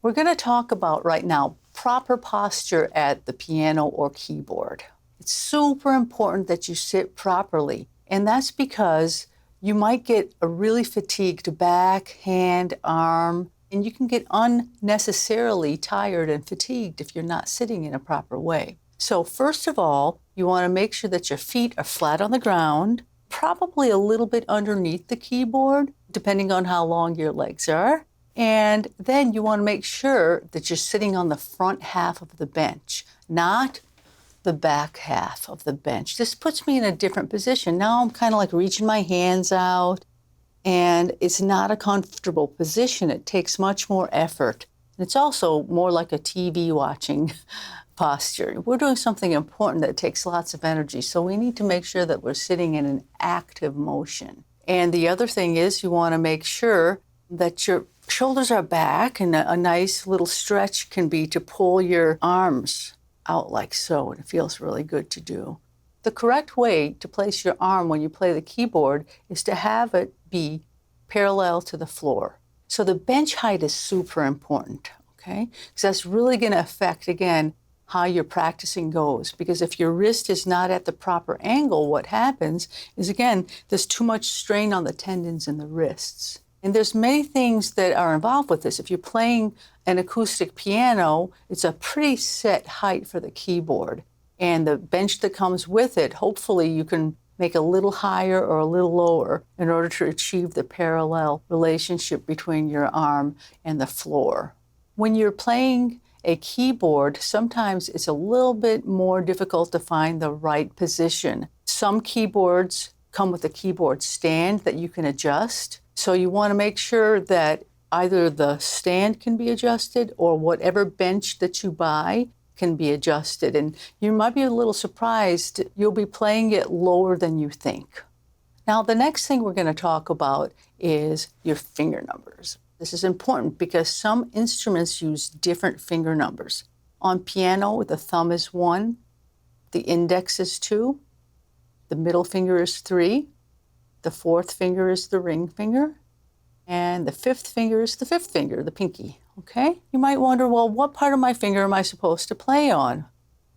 We're going to talk about right now proper posture at the piano or keyboard. It's super important that you sit properly, and that's because you might get a really fatigued back, hand, arm, and you can get unnecessarily tired and fatigued if you're not sitting in a proper way. So first of all, you want to make sure that your feet are flat on the ground, probably a little bit underneath the keyboard, depending on how long your legs are. And then you want to make sure that you're sitting on the front half of the bench, not the back half of the bench. This puts me in a different position. Now I'm kind of like reaching my hands out, and it's not a comfortable position. It takes much more effort. It's also more like a TV watching posture. We're doing something important that takes lots of energy, so we need to make sure that we're sitting in an active motion. And the other thing is you want to make sure that your shoulders are back, and a nice little stretch can be to pull your arms out like so, and it feels really good to do. The correct way to place your arm when you play the keyboard is to have it be parallel to the floor. So the bench height is super important, okay? Because that's really going to affect, again, how your practicing goes. Because if your wrist is not at the proper angle, what happens is, again, there's too much strain on the tendons in the wrists. And there's many things that are involved with this. If you're playing an acoustic piano, it's a pretty set height for the keyboard. And the bench that comes with it, hopefully you can make a little higher or a little lower in order to achieve the parallel relationship between your arm and the floor. When you're playing a keyboard, sometimes it's a little bit more difficult to find the right position. Some keyboards come with a keyboard stand that you can adjust. So you want to make sure that either the stand can be adjusted or whatever bench that you buy can be adjusted. And you might be a little surprised, you'll be playing it lower than you think. Now, the next thing we're going to talk about is your finger numbers. This is important because some instruments use different finger numbers. On piano, the thumb is 1, the index is 2, the middle finger is 3, the fourth finger is the ring finger, and the fifth finger is the fifth finger, the pinky, okay? You might wonder, well, what part of my finger am I supposed to play on?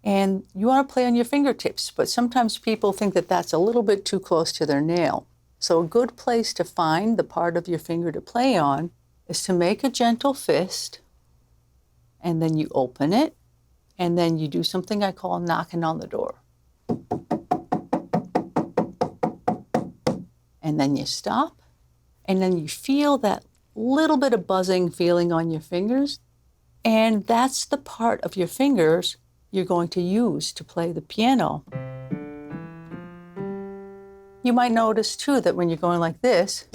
And you want to play on your fingertips, but sometimes people think that that's a little bit too close to their nail. So a good place to find the part of your finger to play on is to make a gentle fist, and then you open it, and then you do something I call knocking on the door. And then you stop, and then you feel that little bit of buzzing feeling on your fingers, and that's the part of your fingers you're going to use to play the piano. You might notice too that when you're going like this,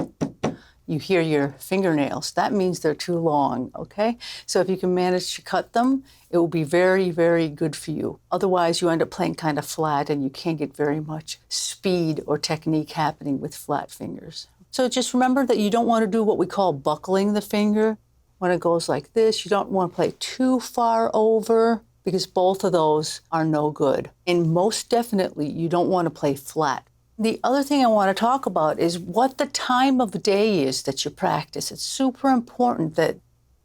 you hear your fingernails. That means they're too long, okay? So if you can manage to cut them, it will be very, very good for you. Otherwise, you end up playing kind of flat and you can't get very much speed or technique happening with flat fingers. So just remember that you don't want to do what we call buckling the finger. When it goes like this, you don't want to play too far over because both of those are no good. And most definitely, you don't want to play flat. The other thing I want to talk about is what the time of day is that you practice. It's super important that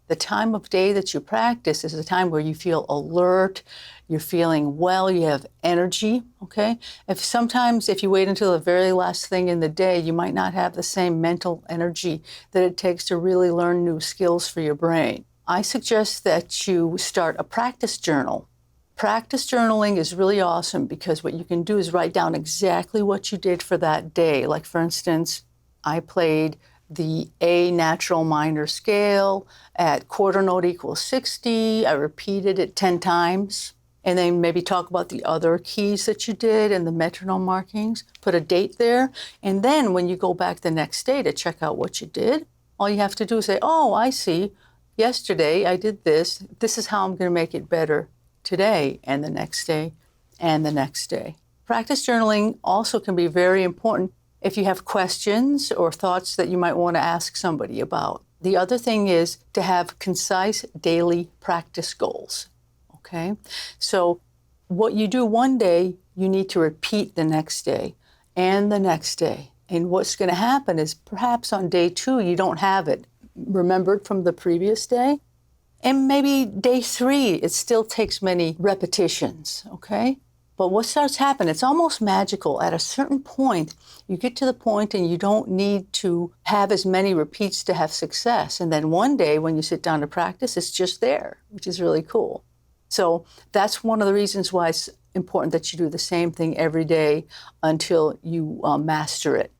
the time of day that you practice is a time where you feel alert, you're feeling well, you have energy, okay? Sometimes if you wait until the very last thing in the day, you might not have the same mental energy that it takes to really learn new skills for your brain. I suggest that you start a practice journal. Practice journaling is really awesome because what you can do is write down exactly what you did for that day. Like, for instance, I played the A natural minor scale at quarter note equals 60. I repeated it 10 times. And then maybe talk about the other keys that you did and the metronome markings. Put a date there. And then when you go back the next day to check out what you did, all you have to do is say, oh, I see. Yesterday I did this. This is how I'm going to make it better today and the next day and the next day. Practice journaling also can be very important if you have questions or thoughts that you might want to ask somebody about. The other thing is to have concise daily practice goals, okay? So what you do one day, you need to repeat the next day and the next day. And what's going to happen is perhaps on day 2, you don't have it remembered from the previous day. And maybe day 3, it still takes many repetitions, okay? But what starts happening, it's almost magical. At a certain point, you get to the point and you don't need to have as many repeats to have success. And then one day when you sit down to practice, it's just there, which is really cool. So that's one of the reasons why it's important that you do the same thing every day until you master it.